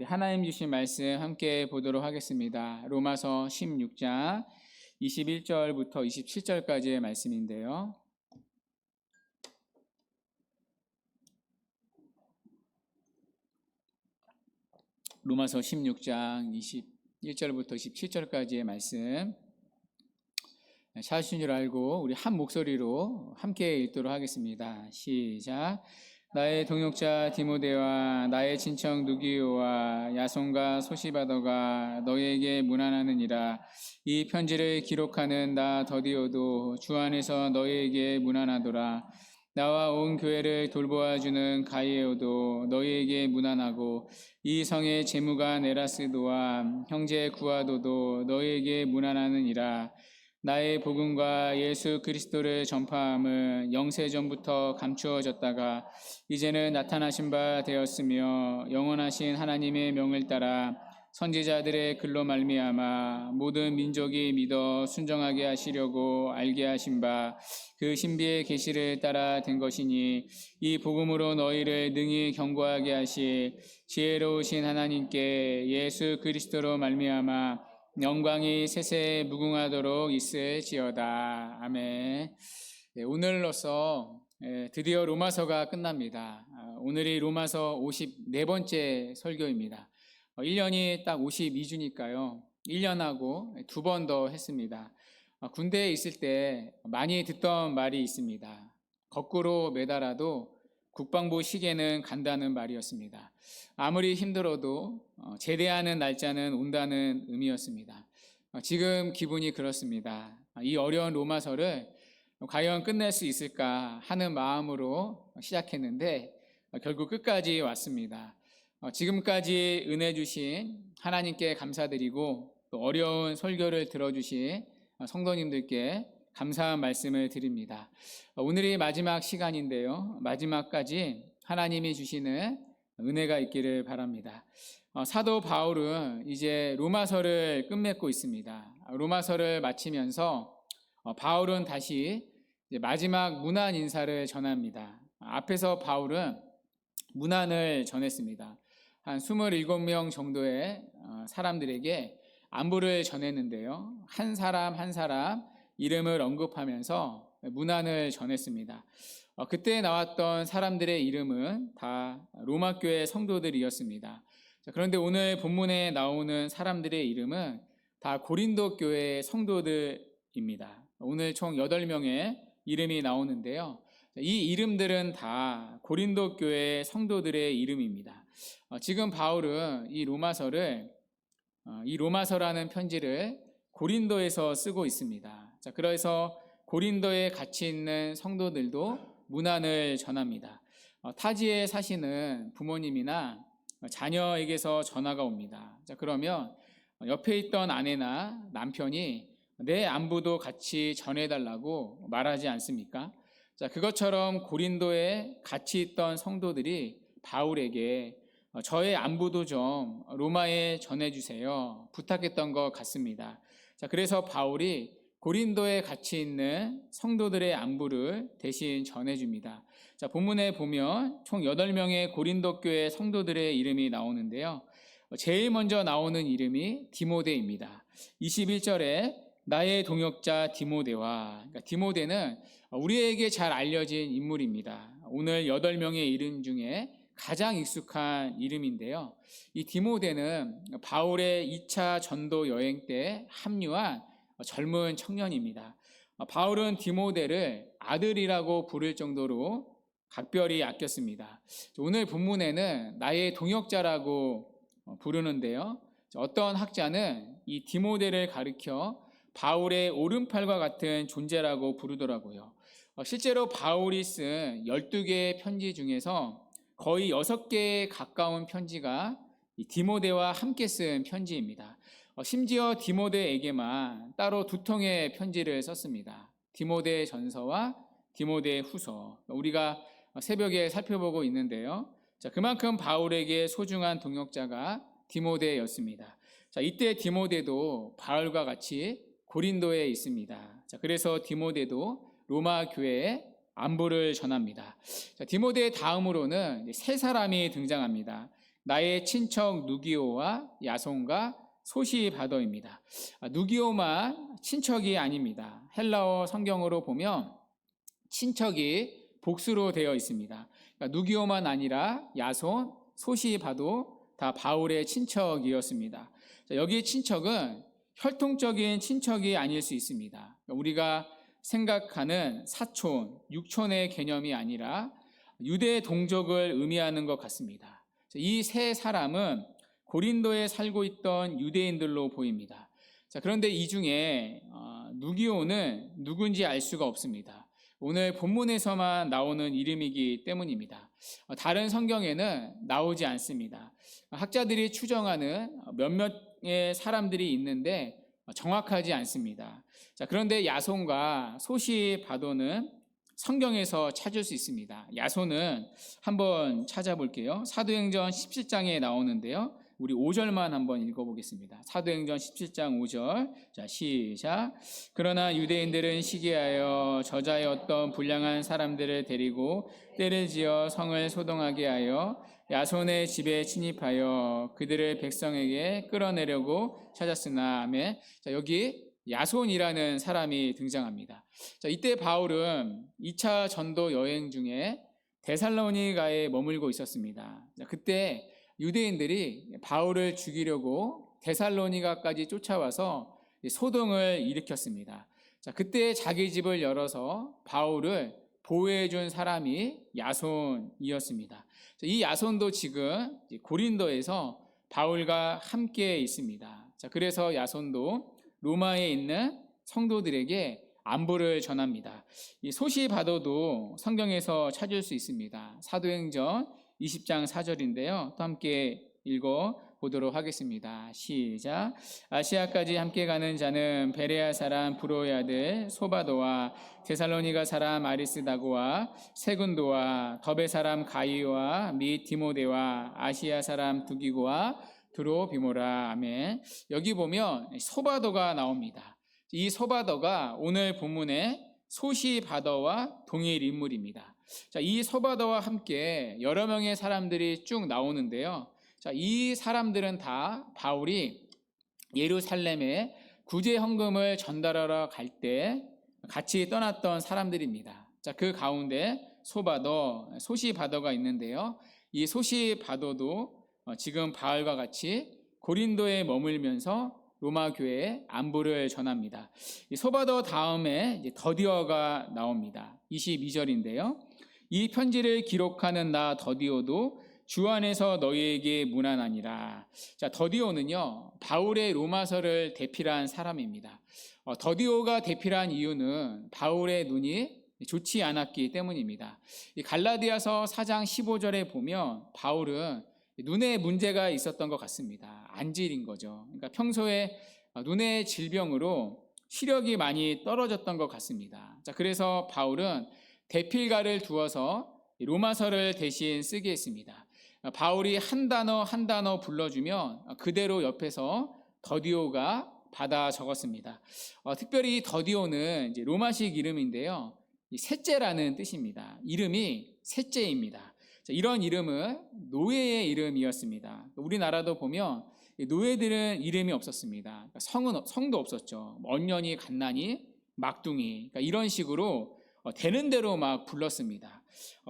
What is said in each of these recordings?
우리 하나님 주신 말씀 함께 보도록 하겠습니다. 로마서 16장 21절부터 27절까지의 말씀인데요. 로마서 16장 21절부터 27절까지의 말씀 찾으신 줄 알고 우리 한 목소리로 함께 읽도록 하겠습니다. 시작. 나의 동역자 디모데와 나의 친척 누기오와 야손과 소시바더가 너희에게 문안하느니라. 이 편지를 기록하는 나 더디오도 주 안에서 너희에게 문안하노라. 나와 온 교회를 돌보아주는 가이에오도 너희에게 문안하고 이 성의 재무관 에라스도와 형제 구아도도 너희에게 문안하느니라. 나의 복음과 예수 그리스도를 전파함은 영세전부터 감추어졌다가 이제는 나타나신 바 되었으며 영원하신 하나님의 명을 따라 선지자들의 글로 말미암아 모든 민족이 믿어 순종하게 하시려고 알게 하신 바 그 신비의 계시를 따라 된 것이니 이 복음으로 너희를 능히 견고하게 하시 지혜로우신 하나님께 예수 그리스도로 말미암아 영광이 세세에 무궁하도록 있을지어다. 아멘. 오늘로써 드디어 로마서가 끝납니다. 오늘이 로마서 54번째 설교입니다. 1년이 딱 52주니까요. 1년하고 2번 더 했습니다. 군대에 있을 때 많이 듣던 말이 있습니다. 거꾸로 매달아도 국방부 시계는 간다는 말이었습니다. 아무리 힘들어도 제대하는 날짜는 온다는 의미였습니다. 지금 기분이 그렇습니다. 이 어려운 로마서를 과연 끝낼 수 있을까 하는 마음으로 시작했는데 결국 끝까지 왔습니다. 지금까지 은혜 주신 하나님께 감사드리고 또 어려운 설교를 들어주신 성도님들께 감사한 말씀을 드립니다. 오늘이 마지막 시간인데요. 마지막까지 하나님이 주시는 은혜가 있기를 바랍니다. 사도 바울은 이제 로마서를 끝맺고 있습니다. 로마서를 마치면서 바울은 다시 마지막 문안 인사를 전합니다. 앞에서 바울은 문안을 전했습니다. 한 27명 정도의 사람들에게 안부를 전했는데요. 한 사람 한 사람 이름을 언급하면서 문안을 전했습니다. 그때 나왔던 사람들의 이름은 다 로마교회 성도들이었습니다. 그런데 오늘 본문에 나오는 사람들의 이름은 다 고린도 교회 성도들입니다. 오늘 총 8명의 이름이 나오는데요. 이 이름들은 다 고린도 교회 성도들의 이름입니다. 지금 바울은 이 로마서라는 편지를 고린도에서 쓰고 있습니다. 그래서 고린도에 같이 있는 성도들도 문안을 전합니다. 타지에 사시는 부모님이나 자녀에게서 전화가 옵니다. 그러면 옆에 있던 아내나 남편이 내 안부도 같이 전해달라고 말하지 않습니까? 그것처럼 고린도에 같이 있던 성도들이 바울에게 저의 안부도 좀 로마에 전해주세요 부탁했던 것 같습니다. 그래서 바울이 고린도에 같이 있는 성도들의 안부를 대신 전해줍니다. 본문에 보면 총 8명의 고린도 교회 성도들의 이름이 나오는데요. 제일 먼저 나오는 이름이 디모데입니다. 21절에 나의 동역자 디모데와, 그러니까 디모데는 우리에게 잘 알려진 인물입니다. 오늘 8명의 이름 중에 가장 익숙한 이름인데요. 이 디모데는 바울의 2차 전도 여행 때 합류한 젊은 청년입니다. 바울은 디모데를 아들이라고 부를 정도로 각별히 아꼈습니다. 오늘 본문에는 나의 동역자라고 부르는데요. 어떤 학자는 이 디모데를 가리켜 바울의 오른팔과 같은 존재라고 부르더라고요. 실제로 바울이 쓴 12개의 편지 중에서 거의 6개에 가까운 편지가 이 디모데와 함께 쓴 편지입니다. 심지어 디모데에게만 따로 2통의 편지를 썼습니다. 디모데 전서와 디모데 후서. 우리가 새벽에 살펴보고 있는데요. 그만큼 바울에게 소중한 동역자가 디모데였습니다. 이때 디모데도 바울과 같이 고린도에 있습니다. 그래서 디모데도 로마 교회에 안부를 전합니다. 디모데 다음으로는 세 사람이 등장합니다. 나의 친척 누기오와 야손과 소시바더입니다. 누기오만 친척이 아닙니다. 헬라어 성경으로 보면 친척이 복수로 되어 있습니다. 그러니까 누기오만 아니라 야손, 소시바도 다 바울의 친척이었습니다. 여기 친척은 혈통적인 친척이 아닐 수 있습니다. 우리가 생각하는 사촌, 육촌의 개념이 아니라 유대 동족을 의미하는 것 같습니다. 이 세 사람은 고린도에 살고 있던 유대인들로 보입니다. 그런데 이 중에 누기오는 누군지 알 수가 없습니다. 오늘 본문에서만 나오는 이름이기 때문입니다. 다른 성경에는 나오지 않습니다. 학자들이 추정하는 몇몇의 사람들이 있는데 정확하지 않습니다. 그런데 야손과 소시바도는 성경에서 찾을 수 있습니다. 야손은 한번 찾아볼게요. 사도행전 17장에 나오는데요. 우리 5절만 한번 읽어보겠습니다. 사도행전 17장 5절. 자, 시작. 그러나 유대인들은 시기하여 저자였던 불량한 사람들을 데리고 떼를 지어 성을 소동하게 하여 야손의 집에 침입하여 그들을 백성에게 끌어내려고 찾았으나, 아멘. 자, 여기 야손이라는 사람이 등장합니다. 자, 이때 바울은 2차 전도 여행 중에 데살로니가에 머물고 있었습니다. 자, 그때 유대인들이 바울을 죽이려고 데살로니가까지 쫓아와서 소동을 일으켰습니다. 자, 그때 자기 집을 열어서 바울을 보호해 준 사람이 야손이었습니다. 자, 이 야손도 지금 고린도에서 바울과 함께 있습니다. 자, 그래서 야손도 로마에 있는 성도들에게 안부를 전합니다. 이 소시바도도 성경에서 찾을 수 있습니다. 사도행전 20장 4절인데요. 또 함께 읽어보도록 하겠습니다. 시작. 아시아까지 함께 가는 자는 베레아 사람 브로의 아들 소바도와 데살로니가 사람 아리스다고와 세군도와 더베 사람 가이오와 및 디모데와 아시아 사람 두기고와 드로비모라. 아멘. 여기 보면 소바도가 나옵니다. 이 소바도가 오늘 본문의 소시바더와 동일 인물입니다. 자, 이 소바더와 함께 여러 명의 사람들이 쭉 나오는데요. 자, 이 사람들은 다 바울이 예루살렘에 구제 헌금을 전달하러 갈 때 같이 떠났던 사람들입니다. 자, 그 가운데 소시바더가 있는데요. 이 소시바더도 지금 바울과 같이 고린도에 머물면서 로마 교회에 안부를 전합니다. 이 소바더 다음에 더디오가 나옵니다. 22절인데요. 이 편지를 기록하는 나 더디오도 주 안에서 너희에게 무난하니라. 자, 더디오는요, 바울의 로마서를 대필한 사람입니다. 더디오가 대필한 이유는 바울의 눈이 좋지 않았기 때문입니다. 이 갈라디아서 4장 15절에 보면 바울은 눈에 문제가 있었던 것 같습니다. 안질인 거죠. 그러니까 평소에 눈의 질병으로 시력이 많이 떨어졌던 것 같습니다. 자, 그래서 바울은 대필가를 두어서 로마서를 대신 쓰게 했습니다. 바울이 한 단어 한 단어 불러주면 그대로 옆에서 더디오가 받아 적었습니다. 특별히 더디오는 이제 로마식 이름인데요. 셋째라는 뜻입니다. 이름이 셋째입니다. 이런 이름은 노예의 이름이었습니다. 우리나라도 보면 노예들은 이름이 없었습니다. 성도 없었죠. 언년이, 갓난이, 막둥이, 그러니까 이런 식으로 되는 대로 막 불렀습니다.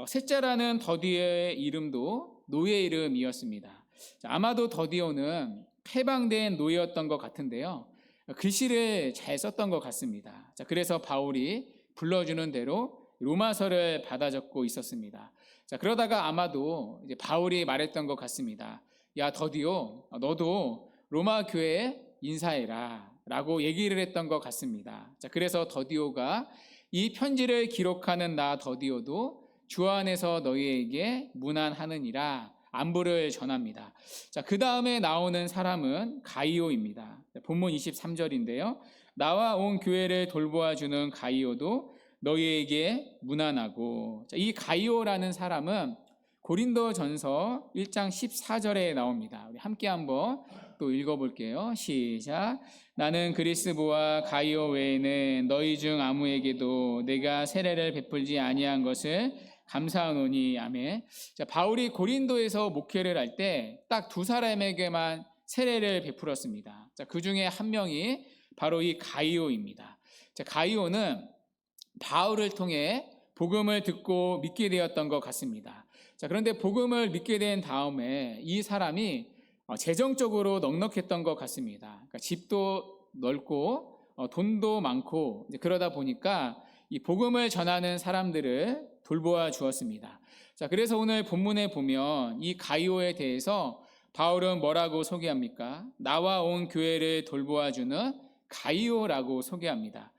셋째라는 더디오의 이름도 노예 이름이었습니다. 아마도 더디오는 해방된 노예였던 것 같은데요. 글씨를 잘 썼던 것 같습니다. 그래서 바울이 불러주는 대로 로마서를 받아 적고 있었습니다. 자, 그러다가 아마도 이제 바울이 말했던 것 같습니다. 야, 더디오, 너도 로마 교회에 인사해라 라고 얘기를 했던 것 같습니다. 자, 그래서 더디오가 이 편지를 기록하는 나 더디오도 주 안에서 너희에게 문안하느니라 안부를 전합니다. 자, 그 다음에 나오는 사람은 가이오입니다. 본문 23절인데요. 나와 온 교회를 돌보아 주는 가이오도 너희에게 문안하고. 자, 이 가이오라는 사람은 고린도전서 1장 14절에 나옵니다. 우리 함께 한번 또 읽어볼게요. 시작. 나는 그리스보와 가이오 외에는 너희 중 아무에게도 내가 세례를 베풀지 아니한 것을 감사하노니 아멘. 자, 바울이 고린도에서 목회를 할 때 딱 두 사람에게만 세례를 베풀었습니다. 자, 그 중에 한 명이 바로 이 가이오입니다. 자, 가이오는 바울을 통해 복음을 듣고 믿게 되었던 것 같습니다. 자, 그런데 복음을 믿게 된 다음에 이 사람이 재정적으로 넉넉했던 것 같습니다. 그러니까 집도 넓고 돈도 많고 그러다 보니까 이 복음을 전하는 사람들을 돌보아 주었습니다. 자, 그래서 오늘 본문에 보면 이 가이오에 대해서 바울은 뭐라고 소개합니까? 나와 온 교회를 돌보아 주는 가이오라고 소개합니다.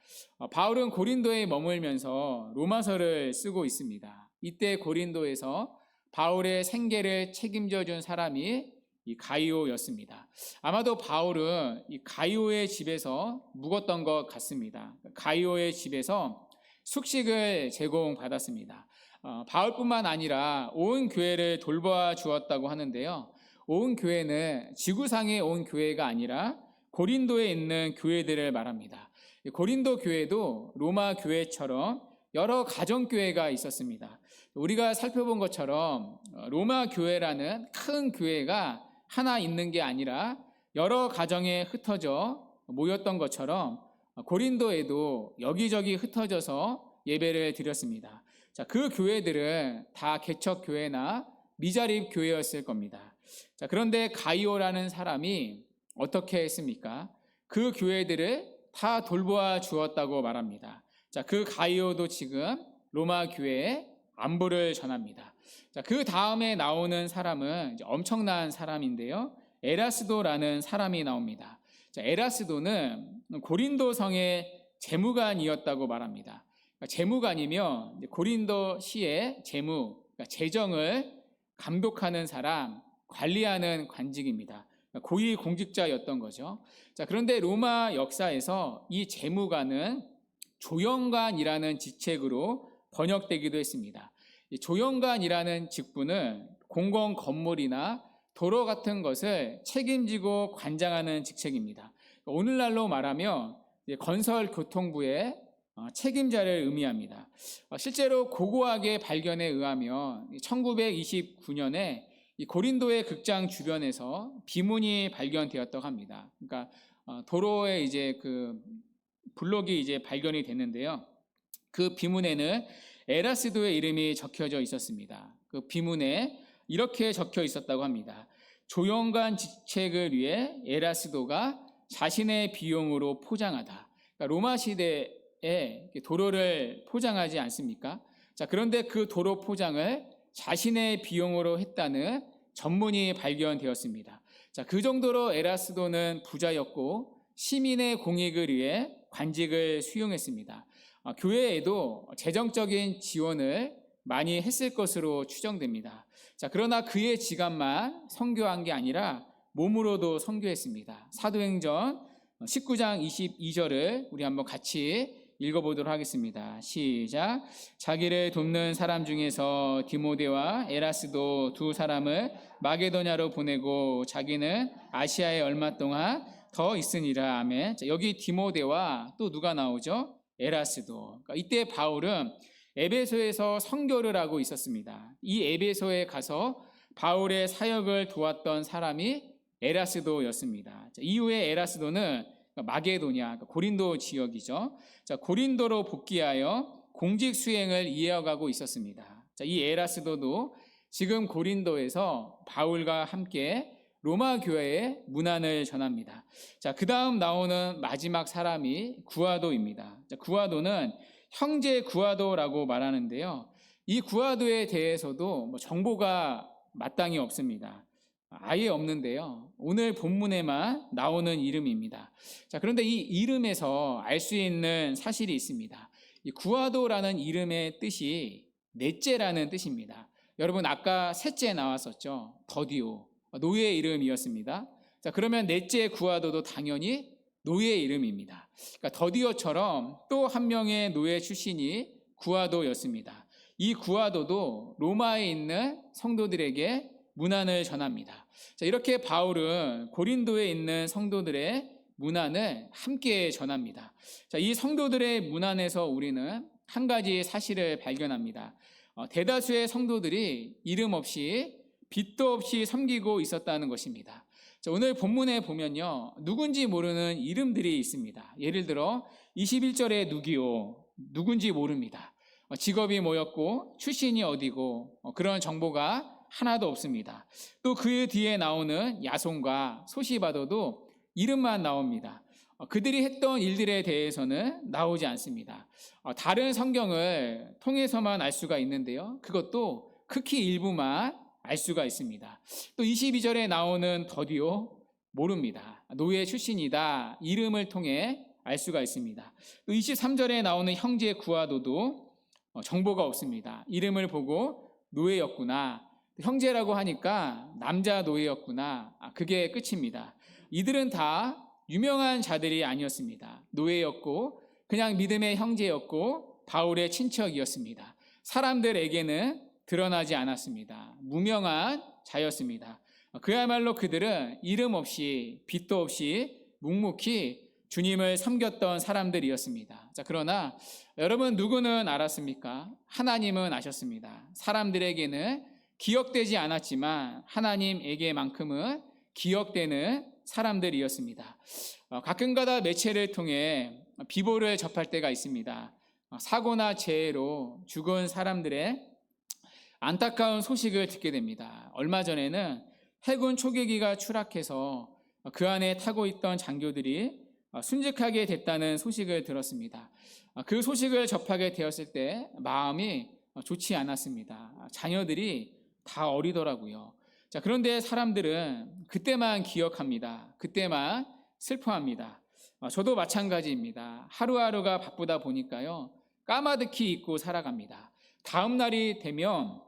바울은 고린도에 머물면서 로마서를 쓰고 있습니다. 이때 고린도에서 바울의 생계를 책임져 준 사람이 이 가이오였습니다. 아마도 바울은 이 가이오의 집에서 묵었던 것 같습니다. 가이오의 집에서 숙식을 제공받았습니다. 바울뿐만 아니라 온 교회를 돌보아 주었다고 하는데요. 온 교회는 지구상에 온 교회가 아니라 고린도에 있는 교회들을 말합니다. 고린도 교회도 로마 교회처럼 여러 가정교회가 있었습니다. 우리가 살펴본 것처럼 로마 교회라는 큰 교회가 하나 있는 게 아니라 여러 가정에 흩어져 모였던 것처럼 고린도에도 여기저기 흩어져서 예배를 드렸습니다. 자, 그 교회들은 다 개척교회나 미자립 교회였을 겁니다. 자, 그런데 가이오라는 사람이 어떻게 했습니까? 그 교회들을 다 돌보아 주었다고 말합니다. 자, 그 가이오도 지금 로마 교회에 안부를 전합니다. 자, 그 다음에 나오는 사람은 이제 엄청난 사람인데요. 에라스도라는 사람이 나옵니다. 자, 에라스도는 고린도 성의 재무관이었다고 말합니다. 그러니까 재무관이면 고린도 시의 재무, 그러니까 재정을 감독하는 사람, 관리하는 관직입니다. 고위 공직자였던 거죠. 자, 그런데 로마 역사에서 이 재무관은 조영관이라는 직책으로 번역되기도 했습니다. 이 조영관이라는 직분은 공공 건물이나 도로 같은 것을 책임지고 관장하는 직책입니다. 오늘날로 말하면 건설교통부의 책임자를 의미합니다. 실제로 고고학의 발견에 의하면 1929년에 이 고린도의 극장 주변에서 비문이 발견되었다고 합니다. 그러니까 도로에 이제 그 블록이 이제 발견이 됐는데요. 그 비문에는 에라스도의 이름이 적혀져 있었습니다. 그 비문에 이렇게 적혀 있었다고 합니다. 조영관 직책을 위해 에라스도가 자신의 비용으로 포장하다. 그러니까 로마 시대에 도로를 포장하지 않습니까? 자, 그런데 그 도로 포장을 자신의 비용으로 했다는 전문이 발견되었습니다. 자, 그 정도로 에라스도는 부자였고 시민의 공익을 위해 관직을 수용했습니다. 교회에도 재정적인 지원을 많이 했을 것으로 추정됩니다. 자, 그러나 그의 지갑만 선교한 게 아니라 몸으로도 선교했습니다. 사도행전 19장 22절을 우리 한번 같이 읽어보도록 하겠습니다. 시작. 자기를 돕는 사람 중에서 디모데와 에라스도 두 사람을 마게도냐로 보내고 자기는 아시아에 얼마 동안 더 있으니라. 아멘. 자, 여기 디모데와 또 누가 나오죠? 에라스도. 그러니까 이때 바울은 에베소에서 선교를 하고 있었습니다. 이 에베소에 가서 바울의 사역을 도왔던 사람이 에라스도였습니다. 자, 이후에 에라스도는 마게도냐, 고린도 지역이죠. 자, 고린도로 복귀하여 공직 수행을 이어가고 있었습니다. 자, 이 에라스도도 지금 고린도에서 바울과 함께 로마 교회에 문안을 전합니다. 자, 그 다음 나오는 마지막 사람이 구아도입니다. 자, 구아도는 형제 구아도라고 말하는데요. 이 구아도에 대해서도 정보가 마땅히 없습니다. 아예 없는데요. 오늘 본문에만 나오는 이름입니다. 자, 그런데 이 이름에서 알 수 있는 사실이 있습니다. 이 구아도라는 이름의 뜻이 넷째라는 뜻입니다. 여러분 아까 셋째 나왔었죠. 더디오. 노예 이름이었습니다. 자, 그러면 넷째 구아도도 당연히 노예 이름입니다. 그러니까 더디오처럼 또 한 명의 노예 출신이 구아도였습니다. 이 구아도도 로마에 있는 성도들에게 문안을 전합니다. 자, 이렇게 바울은 고린도에 있는 성도들의 문안을 함께 전합니다. 자, 이 성도들의 문안에서 우리는 한 가지 사실을 발견합니다. 대다수의 성도들이 이름 없이 빛도 없이 섬기고 있었다는 것입니다. 자, 오늘 본문에 보면요, 누군지 모르는 이름들이 있습니다. 예를 들어 21절에 누기오, 누군지 모릅니다. 직업이 뭐였고 출신이 어디고 그런 정보가 하나도 없습니다. 또 그 뒤에 나오는 야손과 소시바더도 이름만 나옵니다. 그들이 했던 일들에 대해서는 나오지 않습니다. 다른 성경을 통해서만 알 수가 있는데요, 그것도 극히 일부만 알 수가 있습니다. 또 22절에 나오는 더디오, 모릅니다. 노예 출신이다, 이름을 통해 알 수가 있습니다. 또 23절에 나오는 형제 구하도도 정보가 없습니다. 이름을 보고 노예였구나, 형제라고 하니까 남자 노예였구나, 그게 끝입니다. 이들은 다 유명한 자들이 아니었습니다. 노예였고 그냥 믿음의 형제였고 바울의 친척이었습니다. 사람들에게는 드러나지 않았습니다. 무명한 자였습니다. 그야말로 그들은 이름 없이 빛도 없이 묵묵히 주님을 섬겼던 사람들이었습니다. 자, 그러나 여러분, 누구는 알았습니까? 하나님은 아셨습니다. 사람들에게는 기억되지 않았지만 하나님에게만큼은 기억되는 사람들이었습니다. 가끔가다 매체를 통해 비보를 접할 때가 있습니다. 사고나 재해로 죽은 사람들의 안타까운 소식을 듣게 됩니다. 얼마 전에는 해군 초계기가 추락해서 그 안에 타고 있던 장교들이 순직하게 됐다는 소식을 들었습니다. 그 소식을 접하게 되었을 때 마음이 좋지 않았습니다. 자녀들이 다 어리더라고요. 자, 그런데 사람들은 그때만 기억합니다. 그때만 슬퍼합니다. 저도 마찬가지입니다. 하루하루가 바쁘다 보니까요, 까마득히 잊고 살아갑니다. 다음 날이 되면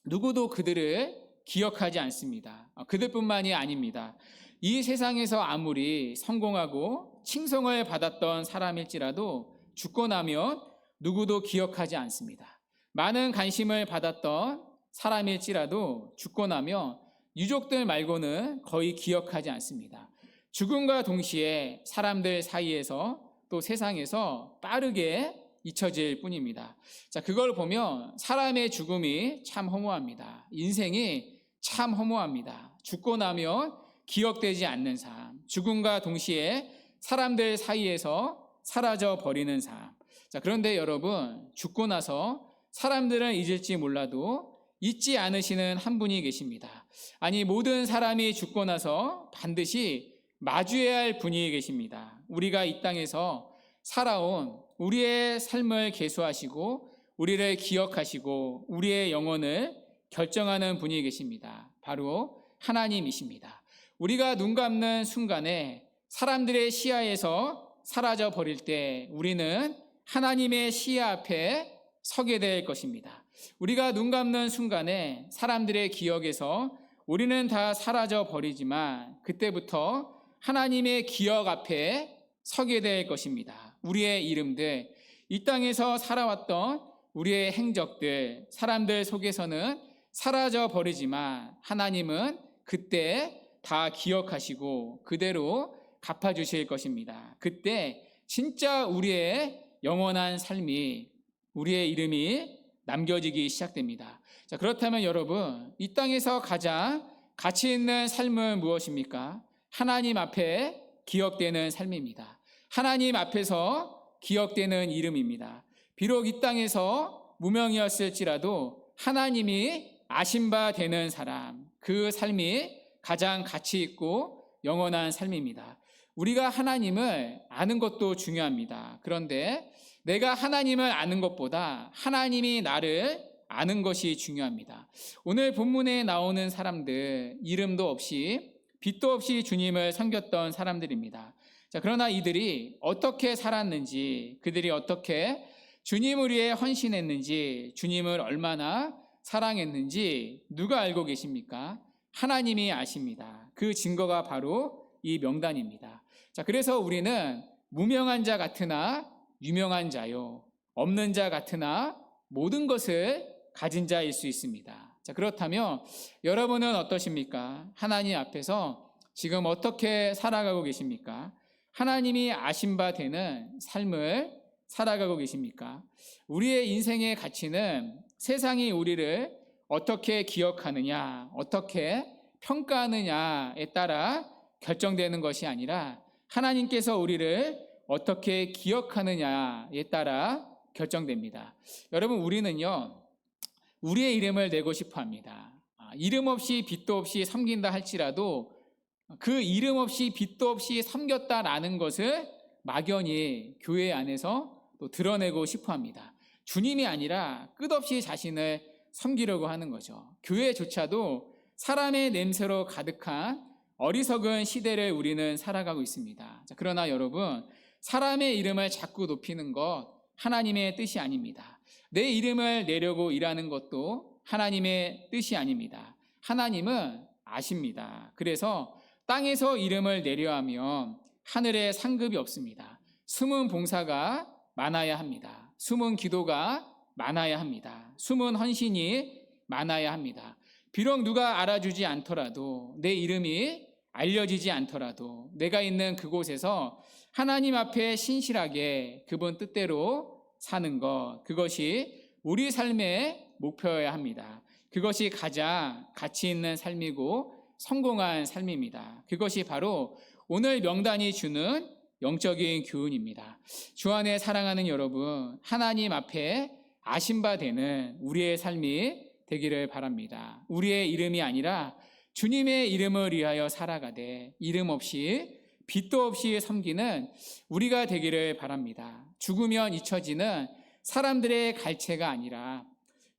누구도 그들을 기억하지 않습니다. 그들뿐만이 아닙니다. 이 세상에서 아무리 성공하고 칭송을 받았던 사람일지라도 죽고 나면 누구도 기억하지 않습니다. 많은 관심을 받았던 사람일지라도 죽고 나면 유족들 말고는 거의 기억하지 않습니다. 죽음과 동시에 사람들 사이에서 또 세상에서 빠르게 잊혀질 뿐입니다. 자, 그걸 보면 사람의 죽음이 참 허무합니다. 인생이 참 허무합니다. 죽고 나면 기억되지 않는 삶, 죽음과 동시에 사람들 사이에서 사라져 버리는 삶. 자, 그런데 여러분, 죽고 나서 사람들은 잊을지 몰라도 잊지 않으시는 한 분이 계십니다. 아니, 모든 사람이 죽고 나서 반드시 마주해야 할 분이 계십니다. 우리가 이 땅에서 살아온 우리의 삶을 계수하시고 우리를 기억하시고 우리의 영혼을 결정하는 분이 계십니다. 바로 하나님이십니다. 우리가 눈 감는 순간에 사람들의 시야에서 사라져 버릴 때 우리는 하나님의 시야 앞에 서게 될 것입니다. 우리가 눈 감는 순간에 사람들의 기억에서 우리는 다 사라져 버리지만 그때부터 하나님의 기억 앞에 서게 될 것입니다. 우리의 이름들, 이 땅에서 살아왔던 우리의 행적들, 사람들 속에서는 사라져 버리지만 하나님은 그때 다 기억하시고 그대로 갚아주실 것입니다. 그때 진짜 우리의 영원한 삶이, 우리의 이름이 남겨지기 시작됩니다. 자, 그렇다면 여러분, 이 땅에서 가장 가치 있는 삶은 무엇입니까? 하나님 앞에 기억되는 삶입니다. 하나님 앞에서 기억되는 이름입니다. 비록 이 땅에서 무명이었을지라도 하나님이 아신 바 되는 사람, 그 삶이 가장 가치 있고 영원한 삶입니다. 우리가 하나님을 아는 것도 중요합니다. 그런데 내가 하나님을 아는 것보다 하나님이 나를 아는 것이 중요합니다. 오늘 본문에 나오는 사람들, 이름도 없이 빛도 없이 주님을 섬겼던 사람들입니다. 자, 그러나 이들이 어떻게 살았는지, 그들이 어떻게 주님을 위해 헌신했는지, 주님을 얼마나 사랑했는지 누가 알고 계십니까? 하나님이 아십니다. 그 증거가 바로 이 명단입니다. 자, 그래서 우리는 무명한 자 같으나 유명한 자요, 없는 자 같으나 모든 것을 가진 자일 수 있습니다. 자, 그렇다면 여러분은 어떠십니까? 하나님 앞에서 지금 어떻게 살아가고 계십니까? 하나님이 아신 바 되는 삶을 살아가고 계십니까? 우리의 인생의 가치는 세상이 우리를 어떻게 기억하느냐, 어떻게 평가하느냐에 따라 결정되는 것이 아니라 하나님께서 우리를 어떻게 기억하느냐에 따라 결정됩니다. 여러분, 우리는요, 우리의 이름을 내고 싶어 합니다. 이름 없이 빚도 없이 섬긴다 할지라도 그 이름 없이 빚도 없이 섬겼다라는 것을 막연히 교회 안에서 또 드러내고 싶어 합니다. 주님이 아니라 끝없이 자신을 섬기려고 하는 거죠. 교회조차도 사람의 냄새로 가득한 어리석은 시대를 우리는 살아가고 있습니다. 그러나 여러분, 사람의 이름을 자꾸 높이는 것 하나님의 뜻이 아닙니다. 내 이름을 내려고 일하는 것도 하나님의 뜻이 아닙니다. 하나님은 아십니다. 그래서 땅에서 이름을 내려 하면 하늘에 상급이 없습니다. 숨은 봉사가 많아야 합니다. 숨은 기도가 많아야 합니다. 숨은 헌신이 많아야 합니다. 비록 누가 알아주지 않더라도, 내 이름이 알려지지 않더라도 내가 있는 그곳에서 하나님 앞에 신실하게 그분 뜻대로 사는 것, 그것이 우리 삶의 목표여야 합니다. 그것이 가장 가치 있는 삶이고 성공한 삶입니다. 그것이 바로 오늘 명단이 주는 영적인 교훈입니다. 주 안에 사랑하는 여러분, 하나님 앞에 아신 바 되는 우리의 삶이 되기를 바랍니다. 우리의 이름이 아니라 주님의 이름을 위하여 살아가되 이름 없이 빚도 없이 섬기는 우리가 되기를 바랍니다. 죽으면 잊혀지는 사람들의 갈채가 아니라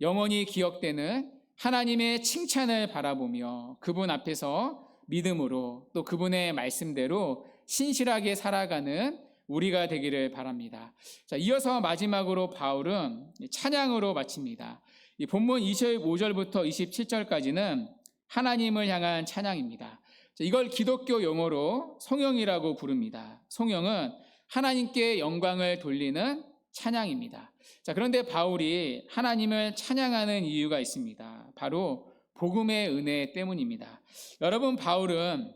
영원히 기억되는 하나님의 칭찬을 바라보며 그분 앞에서 믿음으로 또 그분의 말씀대로 신실하게 살아가는 우리가 되기를 바랍니다. 자, 이어서 마지막으로 바울은 찬양으로 마칩니다. 이 본문 25절부터 27절까지는 하나님을 향한 찬양입니다. 이걸 기독교 용어로 송영이라고 부릅니다. 송영은 하나님께 영광을 돌리는 찬양입니다. 자, 그런데 바울이 하나님을 찬양하는 이유가 있습니다. 바로 복음의 은혜 때문입니다. 여러분, 바울은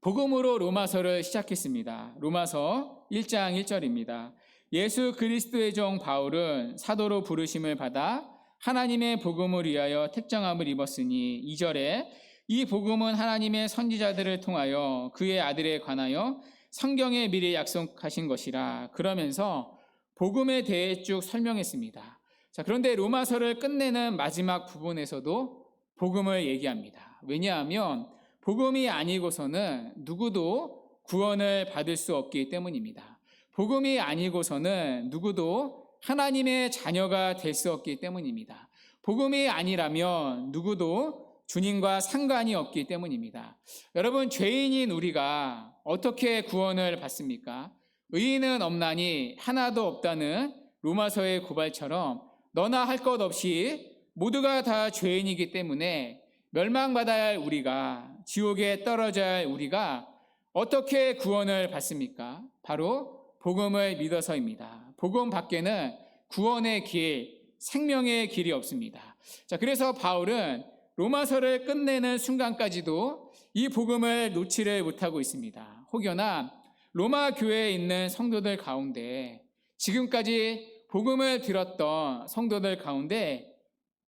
복음으로 로마서를 시작했습니다. 로마서 1장 1절입니다. 예수 그리스도의 종 바울은 사도로 부르심을 받아 하나님의 복음을 위하여 택정함을 입었으니 2절에 이 복음은 하나님의 선지자들을 통하여 그의 아들에 관하여 성경에 미리 약속하신 것이라. 그러면서 복음에 대해 쭉 설명했습니다. 자, 그런데 로마서를 끝내는 마지막 부분에서도 복음을 얘기합니다. 왜냐하면 복음이 아니고서는 누구도 구원을 받을 수 없기 때문입니다. 복음이 아니고서는 누구도 하나님의 자녀가 될 수 없기 때문입니다. 복음이 아니라면 누구도 주님과 상관이 없기 때문입니다. 여러분, 죄인인 우리가 어떻게 구원을 받습니까? 의인은 없나니 하나도 없다는 로마서의 고발처럼 너나 할 것 없이 모두가 다 죄인이기 때문에 멸망받아야 할 우리가, 지옥에 떨어져야 할 우리가 어떻게 구원을 받습니까? 바로 복음을 믿어서입니다. 복음 밖에는 구원의 길, 생명의 길이 없습니다. 자, 그래서 바울은 로마서를 끝내는 순간까지도 이 복음을 놓지를 못하고 있습니다. 혹여나 로마 교회에 있는 성도들 가운데 지금까지 복음을 들었던 성도들 가운데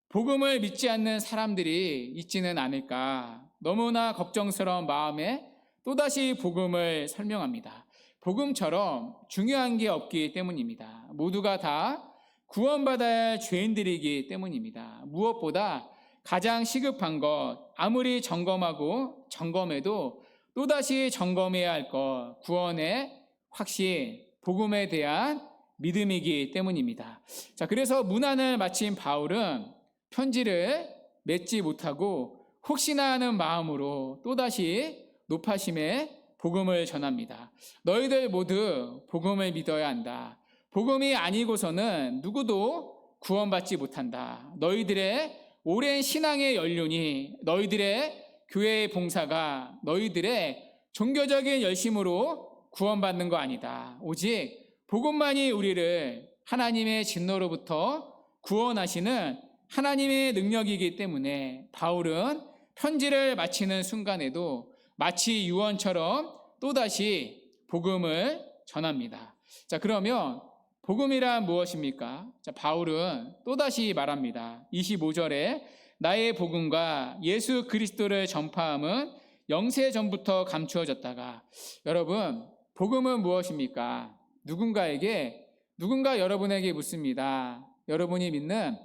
복음을 믿지 않는 사람들이 있지는 않을까, 너무나 걱정스러운 마음에 또다시 복음을 설명합니다. 복음처럼 중요한 게 없기 때문입니다. 모두가 다 구원받아야 할 죄인들이기 때문입니다. 무엇보다 가장 시급한 것, 아무리 점검하고 점검해도 또다시 점검해야 할 것, 구원의 확신, 복음에 대한 믿음이기 때문입니다. 자, 그래서 문안을 마친 바울은 편지를 맺지 못하고 혹시나 하는 마음으로 또다시 높아심의 복음을 전합니다. 너희들 모두 복음을 믿어야 한다. 복음이 아니고서는 누구도 구원받지 못한다. 너희들의 오랜 신앙의 연륜이, 너희들의 교회의 봉사가, 너희들의 종교적인 열심으로 구원받는 거 아니다. 오직 복음만이 우리를 하나님의 진노로부터 구원하시는 하나님의 능력이기 때문에 바울은 편지를 마치는 순간에도 마치 유언처럼 또다시 복음을 전합니다. 자, 그러면 복음이란 무엇입니까? 자, 바울은 또다시 말합니다. 25절에 나의 복음과 예수 그리스도를 전파함은 영세 전부터 감추어졌다가. 여러분, 복음은 무엇입니까? 누군가 여러분에게 묻습니다. 여러분이 믿는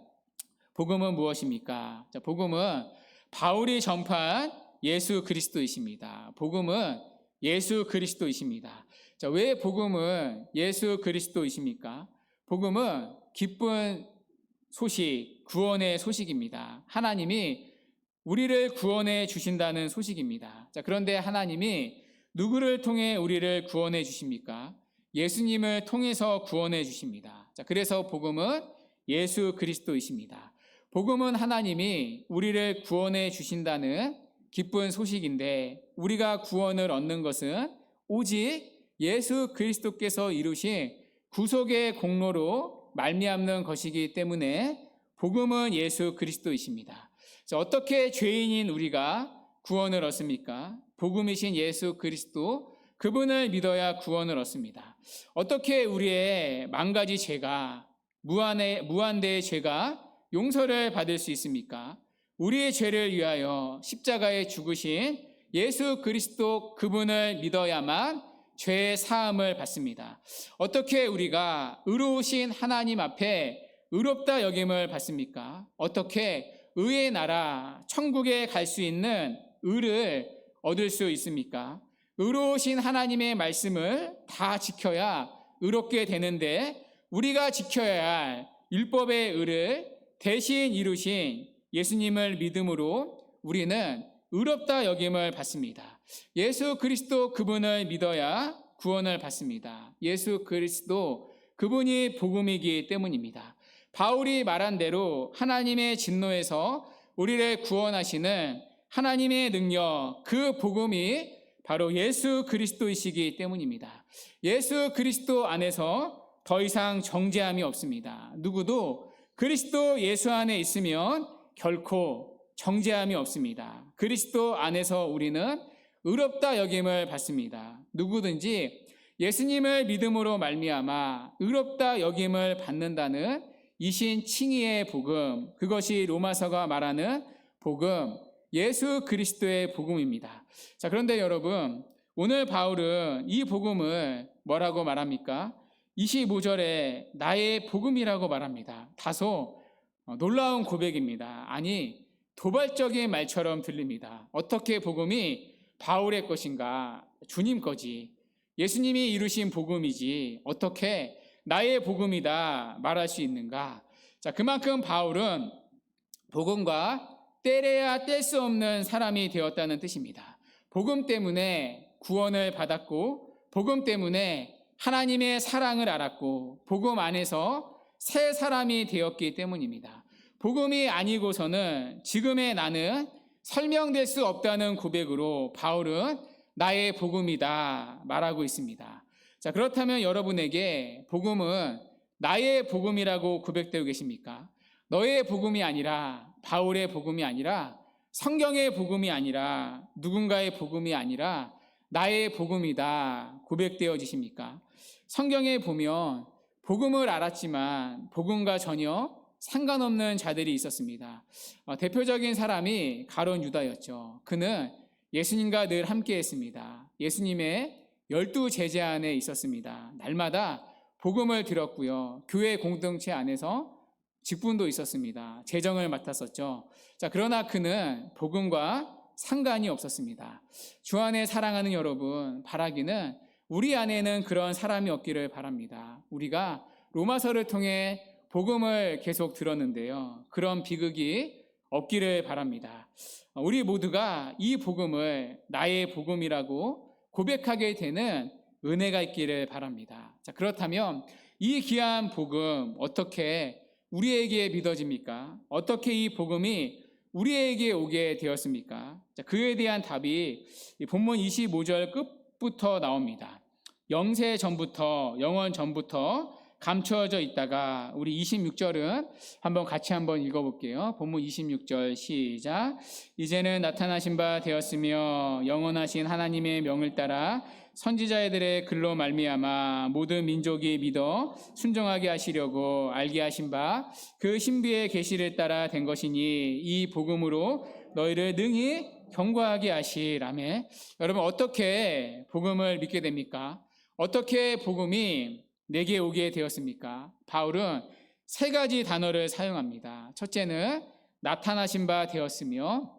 복음은 무엇입니까? 자, 복음은 바울이 전파한 예수 그리스도이십니다. 복음은 예수 그리스도이십니다. 자, 왜 복음은 예수 그리스도이십니까? 복음은 기쁜 소식, 구원의 소식입니다. 하나님이 우리를 구원해 주신다는 소식입니다. 자, 그런데 하나님이 누구를 통해 우리를 구원해 주십니까? 예수님을 통해서 구원해 주십니다. 자, 그래서 복음은 예수 그리스도이십니다. 복음은 하나님이 우리를 구원해 주신다는 기쁜 소식인데, 우리가 구원을 얻는 것은 오직 예수 그리스도께서 이루신 구속의 공로로 말미암는 것이기 때문에 복음은 예수 그리스도이십니다. 자, 어떻게 죄인인 우리가 구원을 얻습니까? 복음이신 예수 그리스도, 그분을 믿어야 구원을 얻습니다. 어떻게 우리의 만 가지 죄가, 무한대의 죄가 용서를 받을 수 있습니까? 우리의 죄를 위하여 십자가에 죽으신 예수 그리스도, 그분을 믿어야만 죄의 사함을 받습니다. 어떻게 우리가 의로우신 하나님 앞에 의롭다 여김을 받습니까? 어떻게 의의 나라 천국에 갈 수 있는 의를 얻을 수 있습니까? 의로우신 하나님의 말씀을 다 지켜야 의롭게 되는데, 우리가 지켜야 할 율법의 의를 대신 이루신 예수님을 믿음으로 우리는 의롭다 여김을 받습니다. 예수 그리스도, 그분을 믿어야 구원을 받습니다. 예수 그리스도, 그분이 복음이기 때문입니다. 바울이 말한 대로 하나님의 진노에서 우리를 구원하시는 하나님의 능력, 그 복음이 바로 예수 그리스도이시기 때문입니다. 예수 그리스도 안에서 더 이상 정죄함이 없습니다. 누구도 그리스도 예수 안에 있으면 결코 정죄함이 없습니다. 그리스도 안에서 우리는 의롭다 여김을 받습니다. 누구든지 예수님을 믿음으로 말미암아 의롭다 여김을 받는다는 이신 칭의의 복음, 그것이 로마서가 말하는 복음, 예수 그리스도의 복음입니다. 자, 그런데 여러분, 오늘 바울은 이 복음을 뭐라고 말합니까? 25절에 나의 복음이라고 말합니다. 다소 놀라운 고백입니다. 아니, 도발적인 말처럼 들립니다. 어떻게 복음이 바울의 것인가? 주님 거지. 예수님이 이루신 복음이지. 어떻게 나의 복음이다 말할 수 있는가? 자, 그만큼 바울은 복음과 떼려야 뗄 수 없는 사람이 되었다는 뜻입니다. 복음 때문에 구원을 받았고, 복음 때문에 하나님의 사랑을 알았고, 복음 안에서 새 사람이 되었기 때문입니다. 복음이 아니고서는 지금의 나는 설명될 수 없다는 고백으로 바울은 나의 복음이다 말하고 있습니다. 자, 그렇다면 여러분에게 복음은 나의 복음이라고 고백되고 계십니까? 너의 복음이 아니라, 바울의 복음이 아니라, 성경의 복음이 아니라, 누군가의 복음이 아니라 나의 복음이다 고백되어지십니까? 성경에 보면 복음을 알았지만 복음과 전혀 상관없는 자들이 있었습니다. 대표적인 사람이 가룟 유다였죠. 그는 예수님과 늘 함께 했습니다. 예수님의 12 제자 안에 있었습니다. 날마다 복음을 들었고요. 교회 공동체 안에서 직분도 있었습니다. 재정을 맡았었죠. 자, 그러나 그는 복음과 상관이 없었습니다. 주 안에 사랑하는 여러분, 바라기는 우리 안에는 그런 사람이 없기를 바랍니다. 우리가 로마서를 통해 복음을 계속 들었는데요. 그런 비극이 없기를 바랍니다. 우리 모두가 이 복음을 나의 복음이라고 고백하게 되는 은혜가 있기를 바랍니다. 자, 그렇다면 이 귀한 복음 어떻게 우리에게 믿어집니까? 어떻게 이 복음이 우리에게 오게 되었습니까? 자, 그에 대한 답이 본문 25절 끝부터 나옵니다. 영세 전부터, 영원 전부터 감추어져 있다가 우리 26절은 같이 한번 읽어볼게요. 본문 26절 시작. 이제는 나타나신 바 되었으며 영원하신 하나님의 명을 따라 선지자들의 글로 말미암아 모든 민족이 믿어 순종하게 하시려고 알게 하신 바 그 신비의 계시를 따라 된 것이니 이 복음으로 너희를 능히 경고하게 하시라매. 여러분, 어떻게 복음을 믿게 됩니까? 어떻게 복음이 내게 오게 되었습니까? 바울은 세 가지 단어를 사용합니다. 첫째는 나타나신 바 되었으며,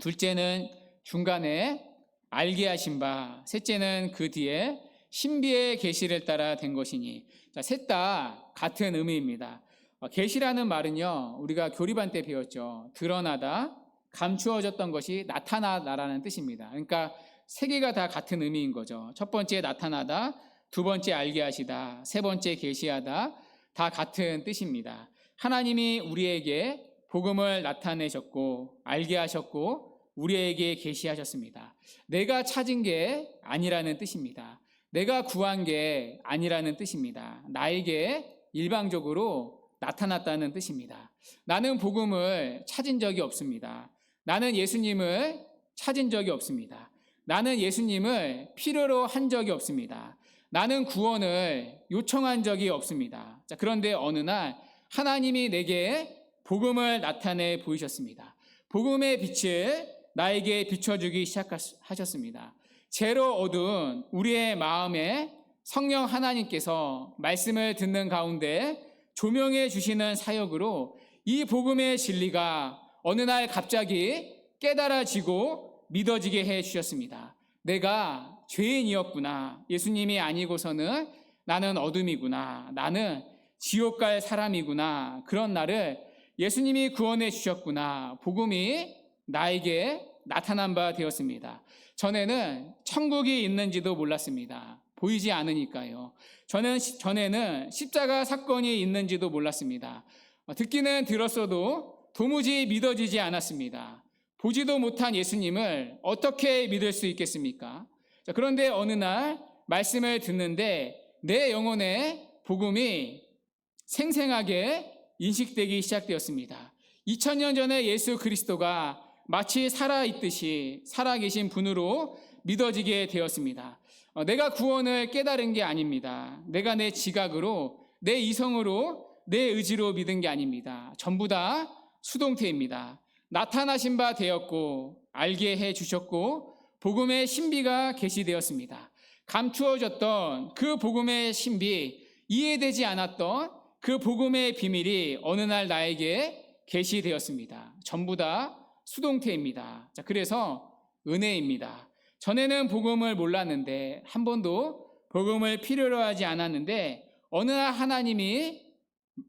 둘째는 중간에 알게 하신 바, 셋째는 그 뒤에 신비의 계시를 따라 된 것이니. 셋 다 같은 의미입니다. 계시라는 말은요, 우리가 교리반 때 배웠죠. 드러나다, 감추어졌던 것이 나타나다라는 뜻입니다. 그러니까 세 개가 다 같은 의미인 거죠. 첫 번째 나타나다, 두 번째 알게 하시다, 세 번째 계시하다, 다 같은 뜻입니다. 하나님이 우리에게 복음을 나타내셨고 알게 하셨고 우리에게 계시하셨습니다. 내가 찾은 게 아니라는 뜻입니다. 내가 구한 게 아니라는 뜻입니다. 나에게 일방적으로 나타났다는 뜻입니다. 나는 복음을 찾은 적이 없습니다. 나는 예수님을 찾은 적이 없습니다. 나는 예수님을 필요로 한 적이 없습니다. 나는 구원을 요청한 적이 없습니다. 그런데 어느 날 하나님이 내게 복음을 나타내 보이셨습니다. 복음의 빛을 나에게 비춰주기 시작하셨습니다. 죄로 어두운 우리의 마음에 성령 하나님께서 말씀을 듣는 가운데 조명해 주시는 사역으로 이 복음의 진리가 어느 날 갑자기 깨달아지고 믿어지게 해 주셨습니다. 내가 죄인이었구나. 예수님이 아니고서는 나는 어둠이구나. 나는 지옥 갈 사람이구나. 그런 나를 예수님이 구원해 주셨구나. 복음이 나에게 나타난 바 되었습니다. 전에는 천국이 있는지도 몰랐습니다. 보이지 않으니까요. 전에는 십자가 사건이 있는지도 몰랐습니다. 듣기는 들었어도 도무지 믿어지지 않았습니다. 보지도 못한 예수님을 어떻게 믿을 수 있겠습니까? 그런데 어느 날 말씀을 듣는데 내 영혼에 복음이 생생하게 인식되기 시작되었습니다. 2000년 전에 예수 그리스도가 마치 살아있듯이 살아계신 분으로 믿어지게 되었습니다. 내가 구원을 깨달은 게 아닙니다. 내가 내 지각으로, 내 이성으로, 내 의지로 믿은 게 아닙니다. 전부 다 수동태입니다. 나타나신 바 되었고 알게 해 주셨고 복음의 신비가 계시되었습니다. 감추어졌던 그 복음의 신비, 이해되지 않았던 그 복음의 비밀이 어느 날 나에게 계시되었습니다. 전부 다 수동태입니다. 그래서 은혜입니다. 전에는 복음을 몰랐는데, 한 번도 복음을 필요로 하지 않았는데 어느 날 하나님이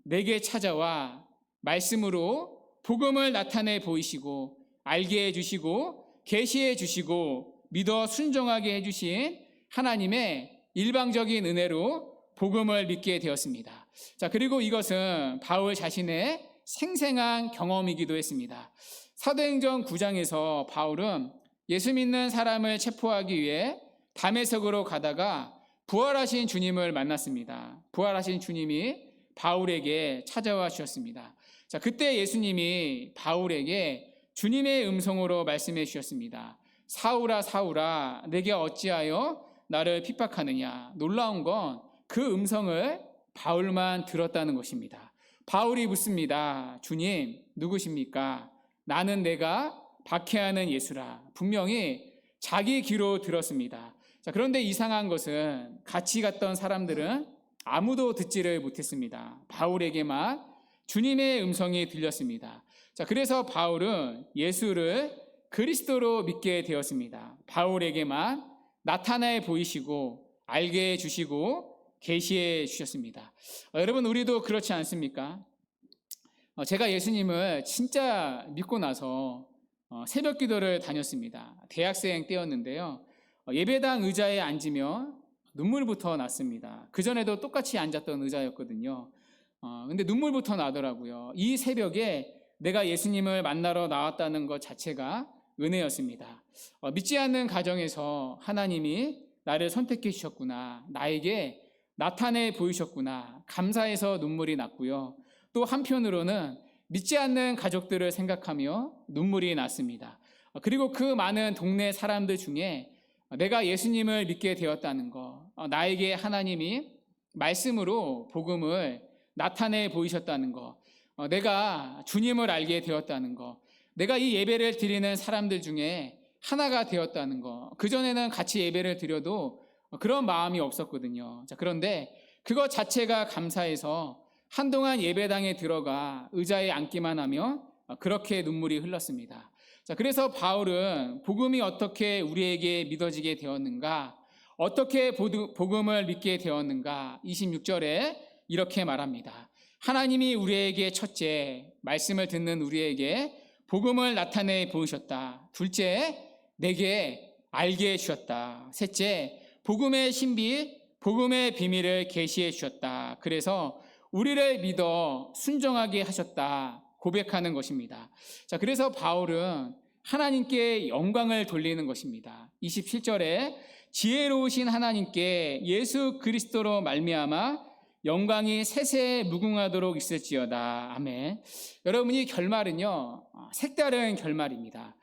내게 찾아와 말씀으로 복음을 나타내 보이시고 알게 해주시고 계시해 주시고 믿어 순종하게 해주신 하나님의 일방적인 은혜로 복음을 믿게 되었습니다. 그리고 이것은 바울 자신의 생생한 경험이기도 했습니다. 사도행전 9장에서 바울은 예수 믿는 사람을 체포하기 위해 다메섹으로 가다가 부활하신 주님을 만났습니다. 부활하신 주님이 바울에게 찾아와 주셨습니다. 그때 예수님이 바울에게 주님의 음성으로 말씀해 주셨습니다. 사울아 사울아 내게 어찌하여 나를 핍박하느냐. 놀라운 건 그 음성을 바울만 들었다는 것입니다. 바울이 묻습니다. 주님 누구십니까? 나는 내가 박해하는 예수라. 분명히 자기 귀로 들었습니다. 그런데 이상한 것은 같이 갔던 사람들은 아무도 듣지를 못했습니다. 바울에게만 주님의 음성이 들렸습니다. 그래서 바울은 예수를 그리스도로 믿게 되었습니다. 바울에게만 나타내 보이시고 알게 해주시고 계시해 주셨습니다. 여러분, 우리도 그렇지 않습니까? 제가 예수님을 진짜 믿고 나서 새벽 기도를 다녔습니다. 대학생 때였는데요. 예배당 의자에 앉으면 눈물부터 났습니다. 그전에도 똑같이 앉았던 의자였거든요. 근데 눈물부터 나더라고요. 이 새벽에 내가 예수님을 만나러 나왔다는 것 자체가 은혜였습니다. 믿지 않는 가정에서 하나님이 나를 선택해 주셨구나. 나에게 나타내 보이셨구나. 감사해서 눈물이 났고요. 또 한편으로는 믿지 않는 가족들을 생각하며 눈물이 났습니다. 그리고 그 많은 동네 사람들 중에 내가 예수님을 믿게 되었다는 것, 나에게 하나님이 말씀으로 복음을 나타내 보이셨다는 것, 내가 주님을 알게 되었다는 것, 내가 이 예배를 드리는 사람들 중에 하나가 되었다는 것. 그전에는 같이 예배를 드려도 그런 마음이 없었거든요. 자, 그런데 그것 자체가 감사해서 한동안 예배당에 들어가 의자에 앉기만 하면 그렇게 눈물이 흘렀습니다. 자, 그래서 바울은 복음이 어떻게 우리에게 믿어지게 되었는가, 어떻게 복음을 믿게 되었는가, 26절에 이렇게 말합니다. 하나님이 우리에게 첫째, 말씀을 듣는 우리에게 복음을 나타내 보이셨다. 둘째, 내게 알게 해주셨다. 셋째, 복음의 신비, 복음의 비밀을 계시해 주셨다. 그래서 우리를 믿어 순종하게 하셨다. 고백하는 것입니다. 자, 그래서 바울은 하나님께 영광을 돌리는 것입니다. 27절에 지혜로우신 하나님께 예수 그리스도로 말미암아 영광이 세세에 무궁하도록 있을지어다. 아멘. 여러분, 이 결말은요, 색다른 결말입니다.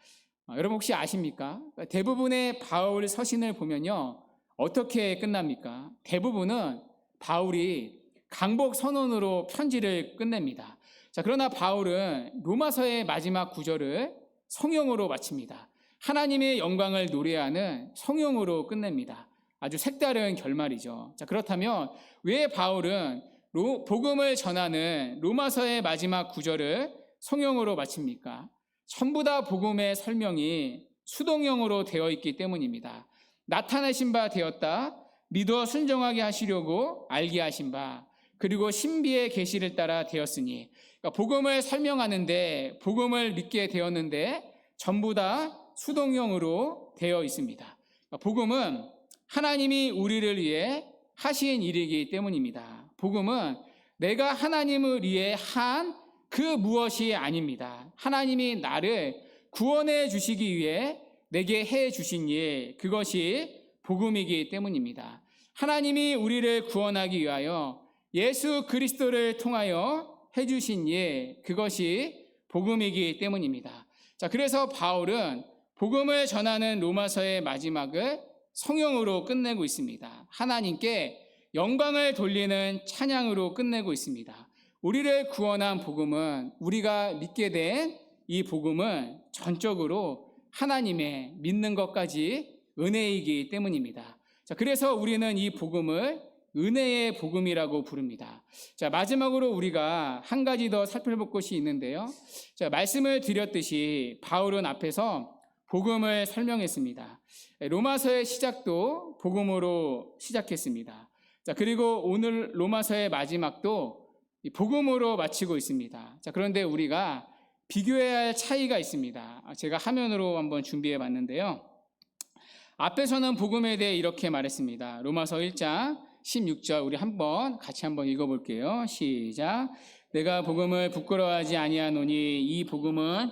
여러분 혹시 아십니까? 대부분의 바울 서신을 보면요, 어떻게 끝납니까? 대부분은 바울이 강복 선언으로 편지를 끝냅니다. 자, 그러나 바울은 로마서의 마지막 구절을 성령으로 마칩니다. 하나님의 영광을 노래하는 성령으로 끝냅니다. 아주 색다른 결말이죠. 자, 그렇다면 왜 바울은 복음을 전하는 로마서의 마지막 구절을 성령으로 마칩니까? 전부 다 복음의 설명이 수동형으로 되어 있기 때문입니다. 나타내신 바 되었다, 믿어 순종하게 하시려고 알게 하신 바, 그리고 신비의 계시를 따라 되었으니, 그러니까 복음을 설명하는데, 복음을 믿게 되었는데 전부 다 수동형으로 되어 있습니다. 그러니까 복음은 하나님이 우리를 위해 하신 일이기 때문입니다. 복음은 내가 하나님을 위해 한 그 무엇이 아닙니다. 하나님이 나를 구원해 주시기 위해 내게 해 주신 일, 그것이 복음이기 때문입니다. 하나님이 우리를 구원하기 위하여 예수 그리스도를 통하여 해 주신 일, 그것이 복음이기 때문입니다. 자, 그래서 바울은 복음을 전하는 로마서의 마지막을 성령으로 끝내고 있습니다. 하나님께 영광을 돌리는 찬양으로 끝내고 있습니다. 우리를 구원한 복음은, 우리가 믿게 된 이 복음은 전적으로 하나님의 믿는 것까지 은혜이기 때문입니다. 자, 그래서 우리는 이 복음을 은혜의 복음이라고 부릅니다. 자, 마지막으로 우리가 한 가지 더 살펴볼 것이 있는데요. 자, 말씀을 드렸듯이 바울은 앞에서 복음을 설명했습니다. 로마서의 시작도 복음으로 시작했습니다. 자, 그리고 오늘 로마서의 마지막도 복음으로 마치고 있습니다. 자, 그런데 우리가 비교해야 할 차이가 있습니다. 제가 화면으로 한번 준비해 봤는데요. 앞에서는 복음에 대해 이렇게 말했습니다. 로마서 1장 16절 우리 같이 한번 읽어볼게요. 시작. 내가 복음을 부끄러워하지 아니하노니 이 복음은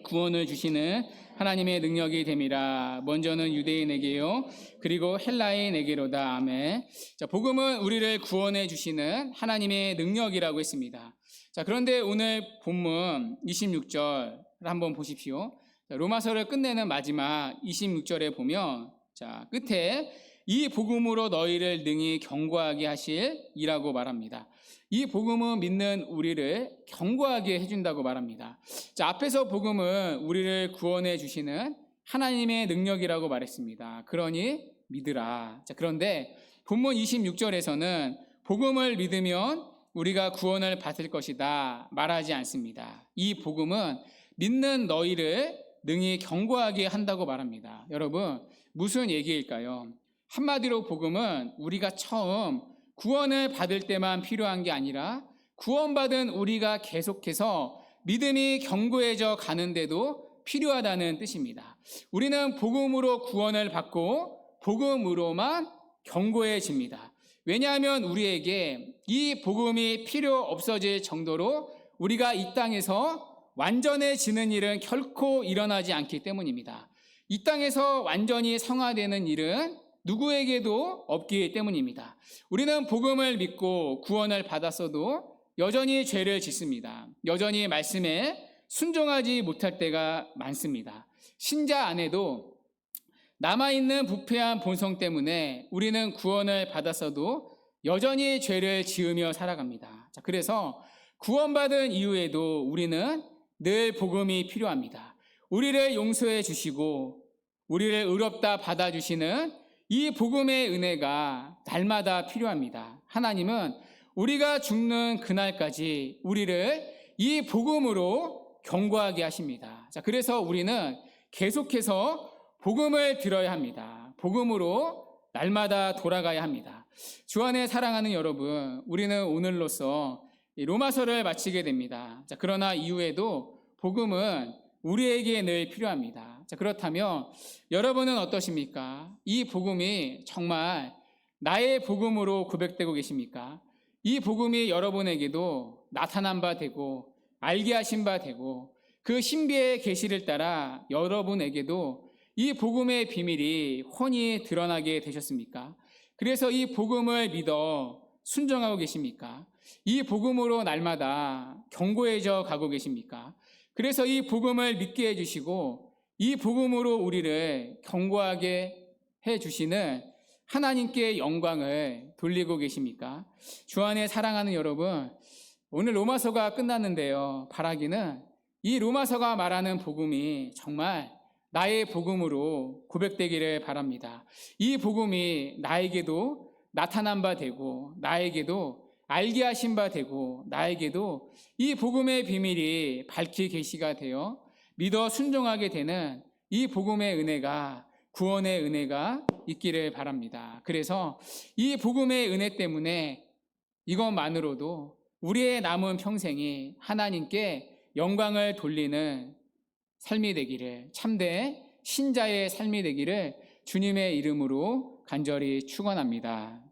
구원을 주시는 하나님의 능력이 됨이라. 먼저는 유대인에게요, 그리고 헬라인에게로다. 아멘. 자, 복음은 우리를 구원해 주시는 하나님의 능력이라고 했습니다. 자, 그런데 오늘 본문 26절 한번 보십시오. 자, 로마서를 끝내는 마지막 26절에 보면, 자, 끝에 이 복음으로 너희를 능히 견고하게 하실이라고 말합니다. 이 복음은 믿는 우리를 견고하게 해준다고 말합니다. 자, 앞에서 복음은 우리를 구원해 주시는 하나님의 능력이라고 말했습니다. 그러니 믿으라. 자, 그런데 본문 26절에서는 복음을 믿으면 우리가 구원을 받을 것이다 말하지 않습니다. 이 복음은 믿는 너희를 능히 견고하게 한다고 말합니다. 여러분, 무슨 얘기일까요? 한마디로 복음은 우리가 처음 구원을 받을 때만 필요한 게 아니라 구원받은 우리가 계속해서 믿음이 견고해져 가는데도 필요하다는 뜻입니다. 우리는 복음으로 구원을 받고 복음으로만 견고해집니다. 왜냐하면 우리에게 이 복음이 필요 없어질 정도로 우리가 이 땅에서 완전해지는 일은 결코 일어나지 않기 때문입니다. 이 땅에서 완전히 성화되는 일은 누구에게도 없기 때문입니다. 우리는 복음을 믿고 구원을 받았어도 여전히 죄를 짓습니다. 여전히 말씀에 순종하지 못할 때가 많습니다. 신자 안에도 남아있는 부패한 본성 때문에 우리는 구원을 받았어도 여전히 죄를 지으며 살아갑니다. 그래서 구원받은 이후에도 우리는 늘 복음이 필요합니다. 우리를 용서해 주시고 우리를 의롭다 받아주시는 이 복음의 은혜가 날마다 필요합니다. 하나님은 우리가 죽는 그날까지 우리를 이 복음으로 경고하게 하십니다. 그래서 우리는 계속해서 복음을 들어야 합니다. 복음으로 날마다 돌아가야 합니다. 주 안에 사랑하는 여러분, 우리는 오늘로써 로마서를 마치게 됩니다. 그러나 이후에도 복음은 우리에게 늘 필요합니다. 그렇다면 여러분은 어떠십니까? 이 복음이 정말 나의 복음으로 고백되고 계십니까? 이 복음이 여러분에게도 나타난 바 되고 알게 하신 바 되고 그 신비의 계시를 따라 여러분에게도 이 복음의 비밀이 훤히 드러나게 되셨습니까? 그래서 이 복음을 믿어 순종하고 계십니까? 이 복음으로 날마다 견고해져 가고 계십니까? 그래서 이 복음을 믿게 해주시고 이 복음으로 우리를 견고하게 해주시는 하나님께 영광을 돌리고 계십니까? 주 안에 사랑하는 여러분, 오늘 로마서가 끝났는데요. 바라기는 이 로마서가 말하는 복음이 정말 나의 복음으로 고백되기를 바랍니다. 이 복음이 나에게도 나타난 바 되고 나에게도 알게 하신 바 되고 나에게도 이 복음의 비밀이 밝히 계시가 되어 믿어 순종하게 되는 이 복음의 은혜가 구원의 은혜가 있기를 바랍니다. 그래서 이 복음의 은혜 때문에 이것만으로도 우리의 남은 평생이 하나님께 영광을 돌리는 삶이 되기를, 참된 신자의 삶이 되기를 주님의 이름으로 간절히 축원합니다.